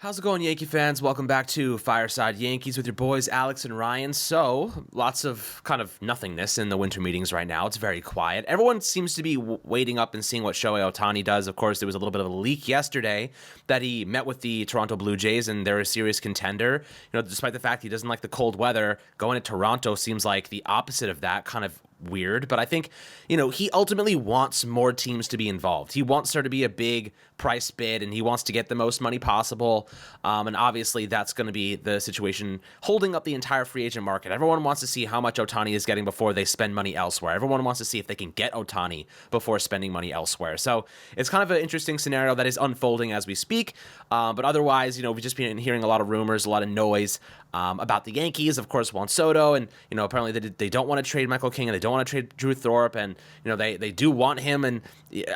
How's it going, Yankee fans? Welcome back to Fireside Yankees with your boys Alex and Ryan. So, lots of kind of nothingness in the winter meetings right now. It's very quiet. Everyone seems to be waiting up and seeing what Shohei Ohtani does. Of course, there was a little bit of a leak yesterday that he met with the Toronto Blue Jays and they're a serious contender. Despite the fact he doesn't like the cold weather, going to Toronto seems like the opposite of that, kind of weird. But I think, he ultimately wants more teams to be involved. He wants there to be a big price bid and he wants to get the most money possible. And obviously that's going to be the situation holding up the entire free agent market. Everyone wants to see how much Ohtani is getting before they spend money elsewhere. Everyone wants to see if they can get Ohtani before spending money elsewhere. So it's kind of an interesting scenario that is unfolding as we speak. But otherwise, we've just been hearing a lot of rumors, a lot of noise about the Yankees. Of course, Juan Soto, and apparently they don't want to trade Michael King and they don't want to trade Drew Thorpe, and they do want him. And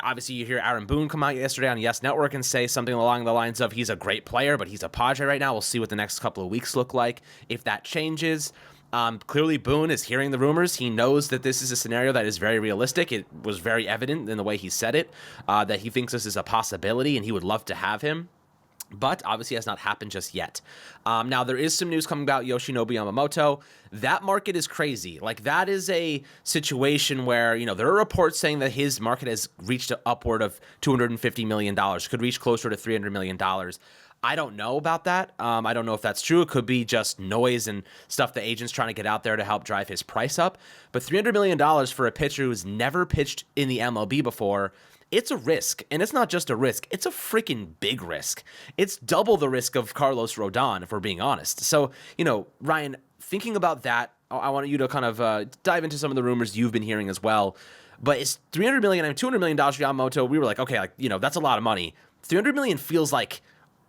obviously, you hear Aaron Boone come out yesterday on Yes Network and say something along the lines of he's a great player, but he's a Padre right now. We'll see what the next couple of weeks look like if that changes. Clearly, Boone is hearing the rumors. He knows that this is a scenario that is very realistic. It was very evident in the way he said it, that he thinks this is a possibility and he would love to have him. But obviously has not happened just yet. Now, there is some news coming about Yoshino Yamamoto. That market is crazy. Like, that is a situation where, there are reports saying that his market has reached an upward of $250 million, could reach closer to $300 million. I don't know about that. I don't know if that's true. It could be just noise and stuff the agent's trying to get out there to help drive his price up. But $300 million for a pitcher who's never pitched in the MLB before, it's a risk, and it's not just a risk. It's a freaking big risk. It's double the risk of Carlos Rodon, if we're being honest. So, Ryan, thinking about that, I want you to kind of dive into some of the rumors you've been hearing as well. But it's $300 million, $200 million for Yamamoto. We were like, okay, that's a lot of money. $300 million feels like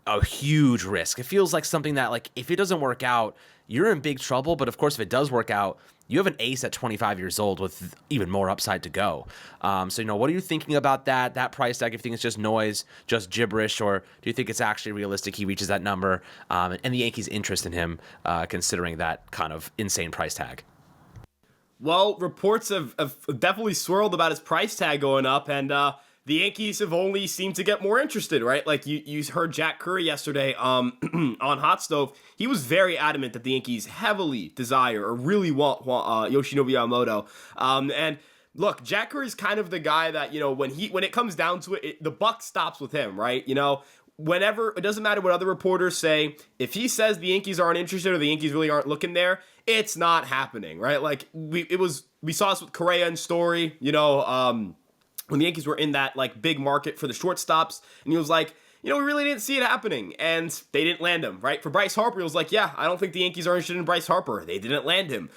a huge risk. It feels like something that, like, if it doesn't work out, you're in big trouble. But of course, if it does work out, you have an ace at 25 years old with even more upside to go. So, what are you thinking about that price tag? Do you think it's just noise, just gibberish, or do you think it's actually realistic he reaches that number, and the Yankees' interest in him, considering that kind of insane price tag? Well, reports have definitely swirled about his price tag going up, and the Yankees have only seemed to get more interested, right? Like you heard Jack Curry yesterday on Hot Stove. He was very adamant that the Yankees heavily desire or really want Yoshino Yamamoto. And look, Jack Curry's kind of the guy that, when it comes down to it, the buck stops with him, right? Whenever, it doesn't matter what other reporters say, if he says the Yankees aren't interested or the Yankees really aren't looking there, it's not happening, right? Like we saw this with Correa and Story, when the Yankees were in that big market for the shortstops, and he was like, we really didn't see it happening, and they didn't land him, right? For Bryce Harper, he was like, yeah, I don't think the Yankees are interested in Bryce Harper. They didn't land him.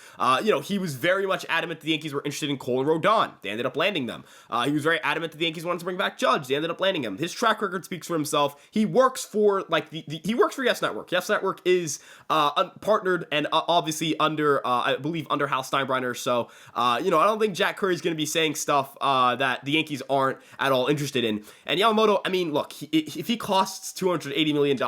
He was very much adamant that the Yankees were interested in Cole and Rodon. They ended up landing them. He was very adamant that the Yankees wanted to bring back Judge. They ended up landing him. His track record speaks for himself. He works for, he works for Yes Network. Yes Network is partnered and obviously under, I believe, under Hal Steinbrenner. So, I don't think Jack Curry's going to be saying stuff that the Yankees aren't at all interested in. And Yamamoto, I mean, look, if he costs $280 million,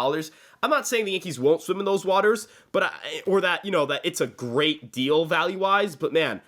I'm not saying the Yankees won't swim in those waters, but that it's a great deal value-wise, but man,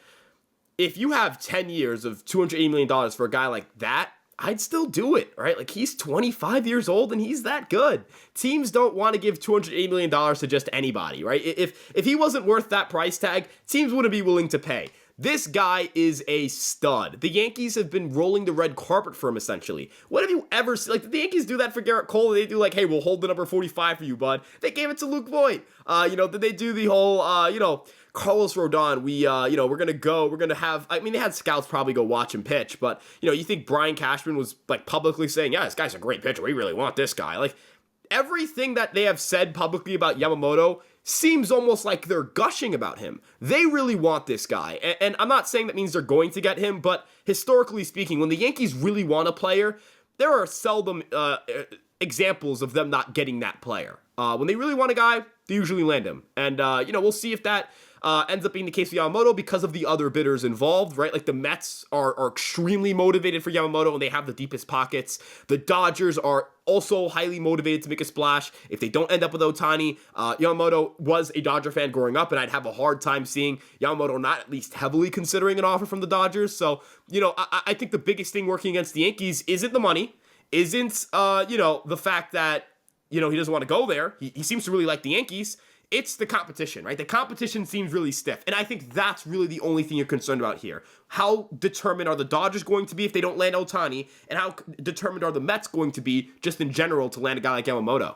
if you have 10 years of $280 million for a guy like that, I'd still do it, right? Like, he's 25 years old and he's that good. Teams don't want to give $280 million to just anybody, right? If he wasn't worth that price tag, teams wouldn't be willing to pay. This guy is a stud. The Yankees have been rolling the red carpet for him, essentially. What have you ever seen? Did the Yankees do that for Garrett Cole? They do hey, we'll hold the number 45 for you, bud. They gave it to Luke Voigt. Did they do the whole, Carlos Rodon, we're going to have, they had scouts probably go watch him pitch, but, you think Brian Cashman was, publicly saying, yeah, this guy's a great pitcher. We really want this guy. Everything that they have said publicly about Yamamoto seems almost like they're gushing about him. They really want this guy. And I'm not saying that means they're going to get him, but historically speaking, when the Yankees really want a player, there are seldom examples of them not getting that player. When they really want a guy, they usually land him. And, we'll see if that ends up being the case for Yamamoto because of the other bidders involved, right? The Mets are extremely motivated for Yamamoto and they have the deepest pockets. The Dodgers are also highly motivated to make a splash. If they don't end up with Ohtani, Yamamoto was a Dodger fan growing up, and I'd have a hard time seeing Yamamoto not at least heavily considering an offer from the Dodgers. So, I think the biggest thing working against the Yankees isn't the money, isn't, the fact that he doesn't want to go there. He seems to really like the Yankees. It's the competition, right? The competition seems really stiff. And I think that's really the only thing you're concerned about here. How determined are the Dodgers going to be if they don't land Ohtani? And how determined are the Mets going to be just in general to land a guy like Yamamoto?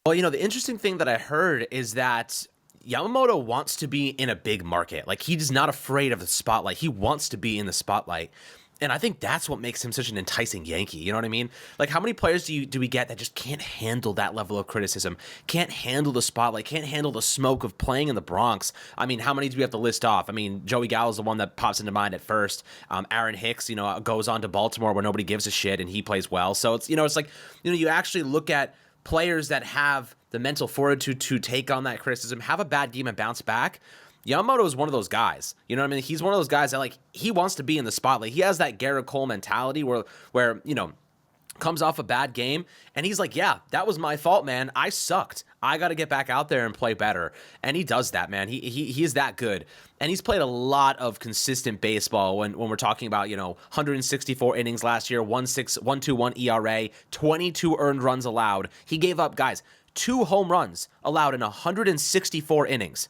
Well, the interesting thing that I heard is that Yamamoto wants to be in a big market. Like, he's not afraid of the spotlight. He wants to be in the spotlight. And I think that's what makes him such an enticing Yankee. You know what I mean? Like, how many players do we get that just can't handle that level of criticism, can't handle the spotlight, can't handle the smoke of playing in the Bronx? I mean, how many do we have to list off? I mean, Joey Gallo's the one that pops into mind at first. Aaron Hicks, goes on to Baltimore where nobody gives a shit and he plays well. So it's like, you actually look at players that have the mental fortitude to take on that criticism, have a bad game and bounce back. Yamamoto is one of those guys. You know what I mean? He's one of those guys that, like, he wants to be in the spotlight. He has that Garrett Cole mentality where comes off a bad game and he's like, yeah, that was my fault, man. I sucked. I got to get back out there and play better. And he does that, man. He is that good. And he's played a lot of consistent baseball when we're talking about, 164 innings last year, 1.21 ERA, 22 earned runs allowed. He gave up, guys, 2 home runs allowed in 164 innings.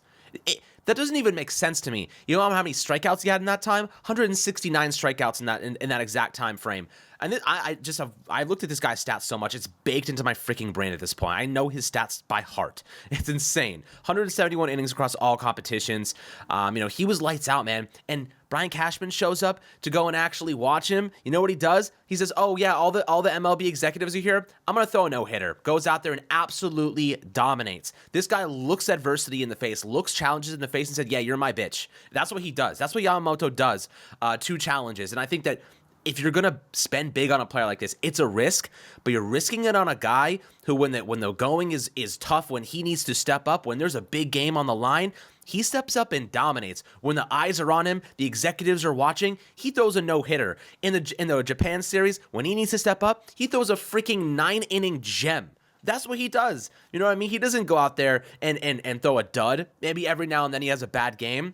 That doesn't even make sense to me. You know how many strikeouts he had in that time? 169 strikeouts in that exact time frame. And I've looked at this guy's stats so much, it's baked into my freaking brain at this point. I know his stats by heart. It's insane. 171 innings across all competitions. He was lights out, man. And Brian Cashman shows up to go and actually watch him. You know what he does? He says, "Oh yeah, all the MLB executives are here. I'm gonna throw a no-hitter." Goes out there and absolutely dominates. This guy looks adversity in the face, looks challenges in the face, and said, "Yeah, you're my bitch." That's what he does. That's what Yamamoto does to challenges. And I think that if you're going to spend big on a player like this, it's a risk, but you're risking it on a guy who, when the going is tough, when he needs to step up, when there's a big game on the line, he steps up and dominates. When the eyes are on him, the executives are watching, he throws a no-hitter. In the Japan series, when he needs to step up, he throws a freaking 9-inning gem. That's what he does. You know what I mean? He doesn't go out there and throw a dud. Maybe every now and then he has a bad game.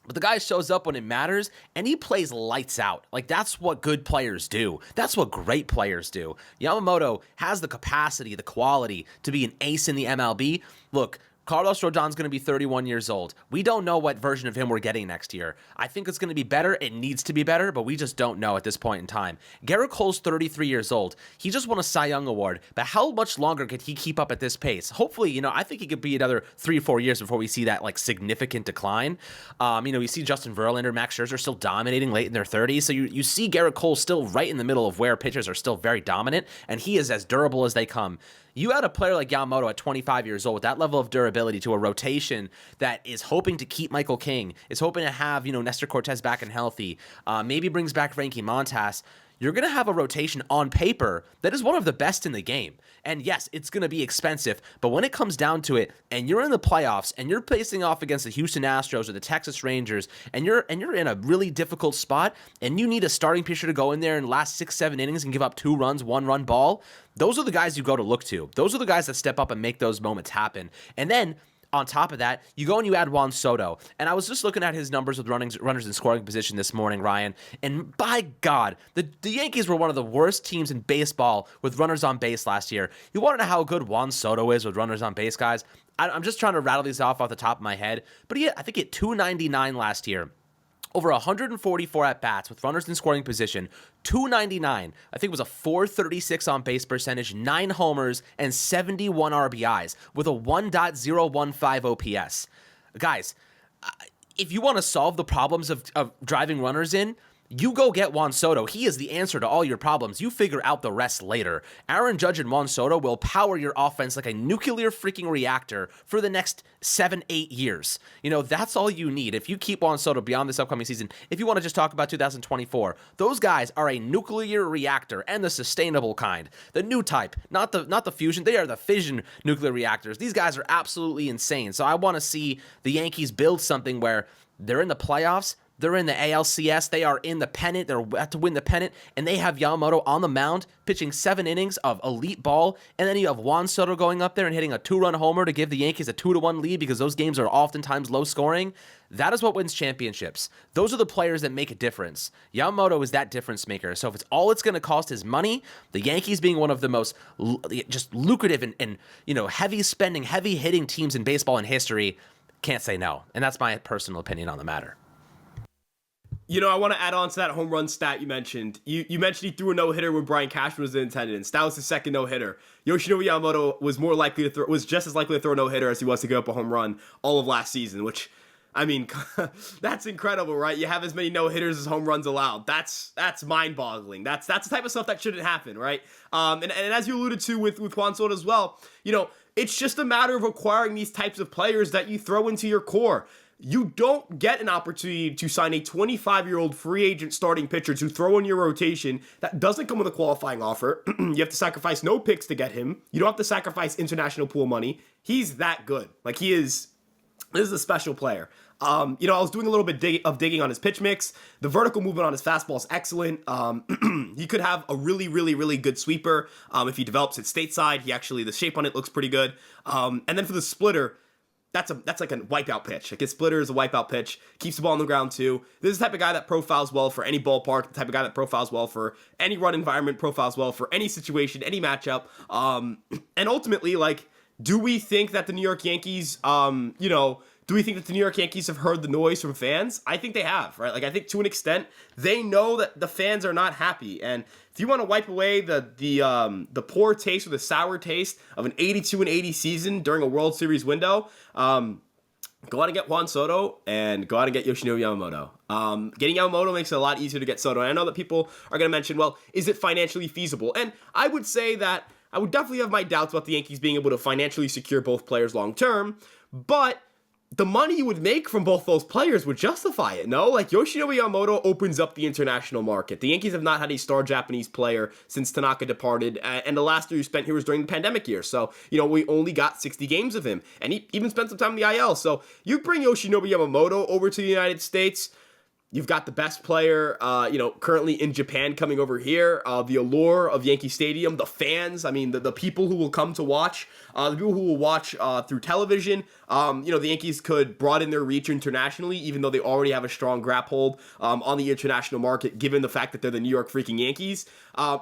But the guy shows up when it matters, and he plays lights out. Like, that's what good players do. That's what great players do. Yamamoto has the capacity, the quality to be an ace in the MLB. Look, Carlos Rodon's going to be 31 years old. We don't know what version of him we're getting next year. I think it's going to be better. It needs to be better, but we just don't know at this point in time. Garrett Cole's 33 years old. He just won a Cy Young Award, but how much longer could he keep up at this pace? Hopefully, I think he could be another 3 or 4 years before we see that, like, significant decline. You see Justin Verlander, Max Scherzer still dominating late in their 30s, so you see Garrett Cole still right in the middle of where pitchers are still very dominant, and he is as durable as they come. You add a player like Yamamoto at 25 years old with that level of durability to a rotation that is hoping to keep Michael King, is hoping to have, Nestor Cortez back and healthy, maybe brings back Frankie Montas. You're going to have a rotation on paper that is one of the best in the game. And yes, it's going to be expensive, but when it comes down to it, and you're in the playoffs, and you're facing off against the Houston Astros or the Texas Rangers, and you're in a really difficult spot, and you need a starting pitcher to go in there and last 6-7 innings and give up 2 runs, 1-run ball, those are the guys you go to look to. Those are the guys that step up and make those moments happen. And then on top of that, you go and you add Juan Soto. And I was just looking at his numbers with runners in scoring position this morning, Ryan. And by God, the Yankees were one of the worst teams in baseball with runners on base last year. You want to know how good Juan Soto is with runners on base, guys? I'm just trying to rattle these off the top of my head. But I think he hit 299 last year. Over 144 at-bats with runners in scoring position, 299. I think it was a 436 on-base percentage, 9 homers, and 71 RBIs with a 1.015 OPS. Guys, if you want to solve the problems of driving runners in, you go get Juan Soto. He is the answer to all your problems. You figure out the rest later. Aaron Judge and Juan Soto will power your offense like a nuclear freaking reactor for the next 7-8 years. That's all you need. If you keep Juan Soto beyond this upcoming season, if you want to just talk about 2024, those guys are a nuclear reactor and the sustainable kind. The new type, not the fusion. They are the fission nuclear reactors. These guys are absolutely insane. So I want to see the Yankees build something where they're in the playoffs, They're in the ALCS. They are in the pennant. They're about to win the pennant, and they have Yamamoto on the mound pitching 7 innings of elite ball, and then you have Juan Soto going up there and hitting a 2-run homer to give the Yankees a 2-1 lead because those games are oftentimes low scoring. That is what wins championships. Those are the players that make a difference. Yamamoto is that difference maker. So if it's all it's going to cost is money, the Yankees being one of the most just lucrative and heavy spending, heavy hitting teams in baseball in history, can't say no. And that's my personal opinion on the matter. I want to add on to that home run stat you mentioned. You mentioned he threw a no-hitter when Brian Cashman was in attendance. That was his second no-hitter. Yoshino Yamamoto was just as likely to throw a no-hitter as he was to give up a home run all of last season, which, I mean, that's incredible, right? You have as many no-hitters as home runs allowed. That's mind-boggling. That's the type of stuff that shouldn't happen, right? And as you alluded to with Juan Soto as well, it's just a matter of acquiring these types of players that you throw into your core. You don't get an opportunity to sign a 25-year-old free agent starting pitcher to throw in your rotation that doesn't come with a qualifying offer. You have to sacrifice no picks to get him. You don't have to sacrifice international pool money. He's that good. This is a special player. I was doing a little bit of digging on his pitch mix. The vertical movement on his fastball is excellent. He could have a really, really, really good sweeper if he develops it stateside. The shape on it looks pretty good. And then for the splitter, that's like a wipeout pitch. His splitter is a wipeout pitch. Keeps the ball on the ground too. This is the type of guy that profiles well for any ballpark. The type of guy that profiles well for any run environment. Profiles well for any situation, any matchup. And ultimately, do we think that the New York Yankees, do we think that the New York Yankees have heard the noise from fans? I think they have, right? I think to an extent, they know that the fans are not happy. And if you want to wipe away the poor taste or the sour taste of an 82-80 season during a World Series window, go out and get Juan Soto and go out and get Yoshino Yamamoto. Getting Yamamoto makes it a lot easier to get Soto. And I know that people are going to mention, well, is it financially feasible? And I would say that I would definitely have my doubts about the Yankees being able to financially secure both players long term, but the money you would make from both those players would justify it, no? Yoshino Yamamoto opens up the international market. The Yankees have not had a star Japanese player since Tanaka departed, and the last year he spent here was during the pandemic year. So, we only got 60 games of him, and he even spent some time in the IL. So, you bring Yoshino Yamamoto over to the United States, you've got the best player, currently in Japan coming over here. The allure of Yankee Stadium, the fans, the people who will come to watch, the people who will watch through television. The Yankees could broaden their reach internationally, even though they already have a strong grab hold on the international market, given the fact that they're the New York freaking Yankees.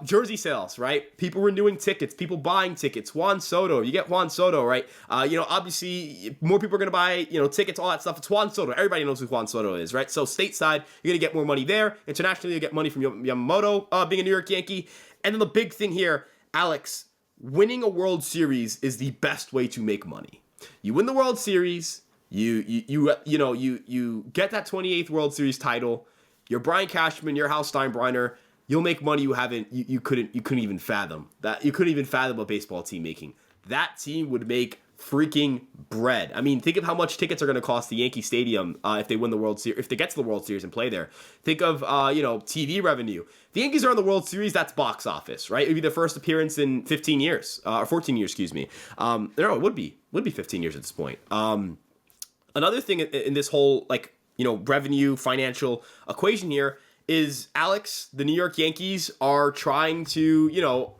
Jersey sales, right? People renewing tickets, people buying tickets. Juan Soto, you get Juan Soto, right? Obviously, more people are going to buy, tickets, all that stuff. It's Juan Soto. Everybody knows who Juan Soto is, right? So stateside, you're going to get more money there. Internationally, you get money from Yamamoto being a New York Yankee. And then the big thing here, Alex, winning a World Series is the best way to make money. You win the World Series, you get that 28th World Series title. You're Brian Cashman, you're Hal Steinbrenner. You'll make money you couldn't even fathom. That you couldn't even fathom a baseball team making. That team would make freaking bread. Think of how much tickets are going to cost the Yankee Stadium if they win the World Series, if they get to the World Series and play there. Think of TV revenue. The Yankees are in the World Series. That's box office, right? It would be their first appearance in 15 years or 14 years, excuse me. No, it would be 15 years at this point. Another thing in this whole revenue financial equation here is, Alex, the New York Yankees are trying to,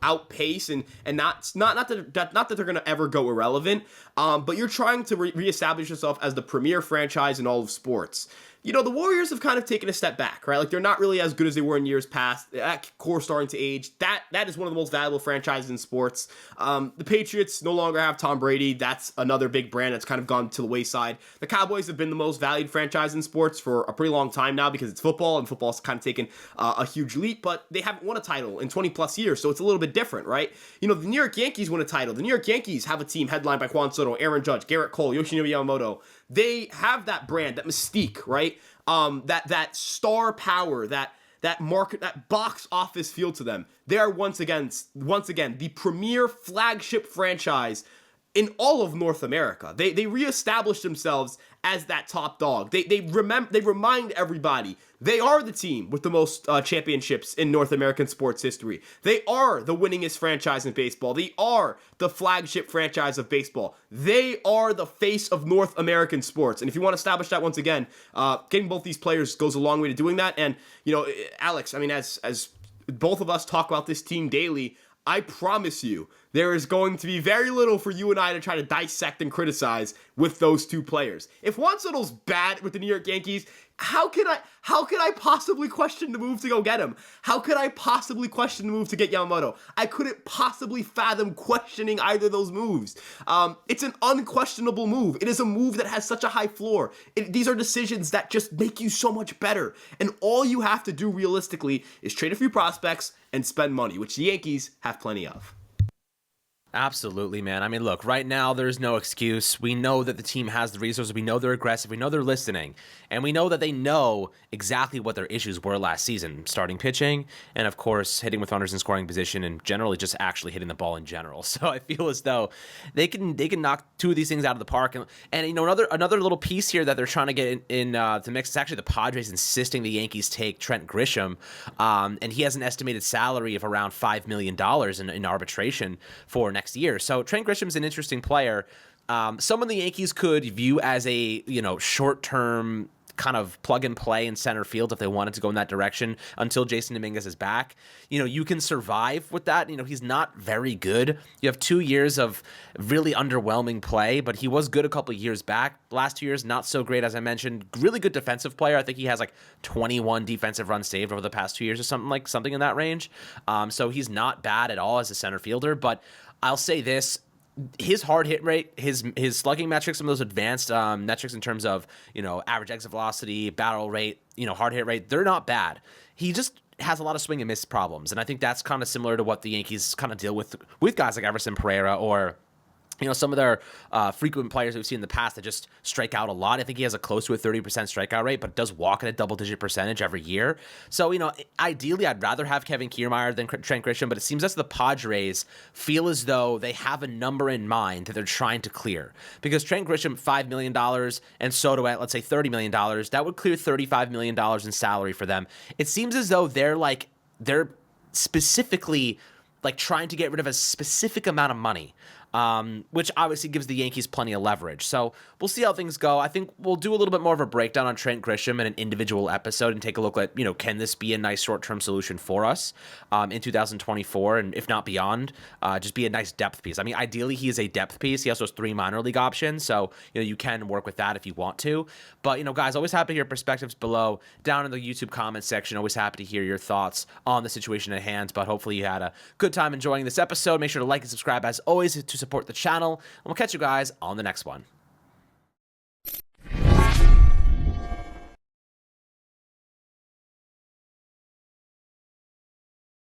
outpace and not that they're going to ever go irrelevant, but you're trying to reestablish yourself as the premier franchise in all of sports. The Warriors have kind of taken a step back, right? They're not really as good as they were in years past. That core starting to age. That is one of the most valuable franchises in sports. The Patriots no longer have Tom Brady. That's another big brand that's kind of gone to the wayside. The Cowboys have been the most valued franchise in sports for a pretty long time now because it's football, and football's kind of taken a huge leap, but they haven't won a title in 20 plus years, so it's a little bit different, right? The New York Yankees win a title. The New York Yankees have a team headlined by Juan Soto, Aaron Judge, Garrett Cole, Yoshino Yamamoto. They have that brand, that mystique, right? That star power, that market, that box office feel to them. They are once again the premier flagship franchise in all of North America. They reestablished themselves as that top dog. They remind everybody they are the team with the most championships in North American sports history. They are the winningest franchise in baseball. They are the flagship franchise of baseball. They are the face of North American sports. And if you want to establish that once again, getting both these players goes a long way to doing that. And, Alex, I mean, as both of us talk about this team daily, I promise you, there is going to be very little for you and I to try to dissect and criticize with those two players. If Juan Soto's bad with the New York Yankees, how could I possibly question the move to go get him? How could I possibly question the move to get Yamamoto? I couldn't possibly fathom questioning either of those moves. It's an unquestionable move. It is a move that has such a high floor. These are decisions that just make you so much better. And all you have to do realistically is trade a few prospects and spend money, which the Yankees have plenty of. Absolutely, man. I mean, look, right now there's no excuse. We know that the team has the resources. We know they're aggressive. We know they're listening. And we know that they know exactly what their issues were last season. Starting pitching and, of course, hitting with runners in scoring position and generally just actually hitting the ball in general. So I feel as though they can knock two of these things out of the park. And another little piece here that they're trying to get in to mix is actually the Padres insisting the Yankees take Trent Grisham. And he has an estimated salary of around $5 million in arbitration for next year. So Trent Grisham's an interesting player. Someone the Yankees could view as a, short-term kind of plug and play in center field if they wanted to go in that direction until Jason Dominguez is back. You can survive with that. He's not very good. You have 2 years of really underwhelming play, but he was good a couple of years back. Last 2 years, not so great, as I mentioned. Really good defensive player. I think he has like 21 defensive runs saved over the past 2 years or something in that range. So he's not bad at all as a center fielder, but I'll say this. His hard hit rate, his slugging metrics, some of those advanced metrics in terms of, average exit velocity, barrel rate, hard hit rate, they're not bad. He just has a lot of swing and miss problems. And I think that's kind of similar to what the Yankees kind of deal with guys like Everson Pereira or some of their frequent players that we've seen in the past that just strike out a lot. I think he has a close to a 30% strikeout rate, but does walk at a double-digit percentage every year. So, ideally, I'd rather have Kevin Kiermaier than Trent Grisham, but it seems as the Padres feel as though they have a number in mind that they're trying to clear. Because Trent Grisham, $5 million, and Soto at, let's say, $30 million, that would clear $35 million in salary for them. It seems as though they're specifically trying to get rid of a specific amount of money. Which obviously gives the Yankees plenty of leverage. So we'll see how things go. I think we'll do a little bit more of a breakdown on Trent Grisham in an individual episode and take a look at, can this be a nice short-term solution for us in 2024, and if not beyond, just be a nice depth piece. I mean, ideally, he is a depth piece. He also has 3 minor league options, so you can work with that if you want to. But, guys, always happy to hear perspectives below, down in the YouTube comments section. Always happy to hear your thoughts on the situation at hand, but hopefully you had a good time enjoying this episode. Make sure to like and subscribe, as always, to support the channel, and we'll catch you guys on the next one.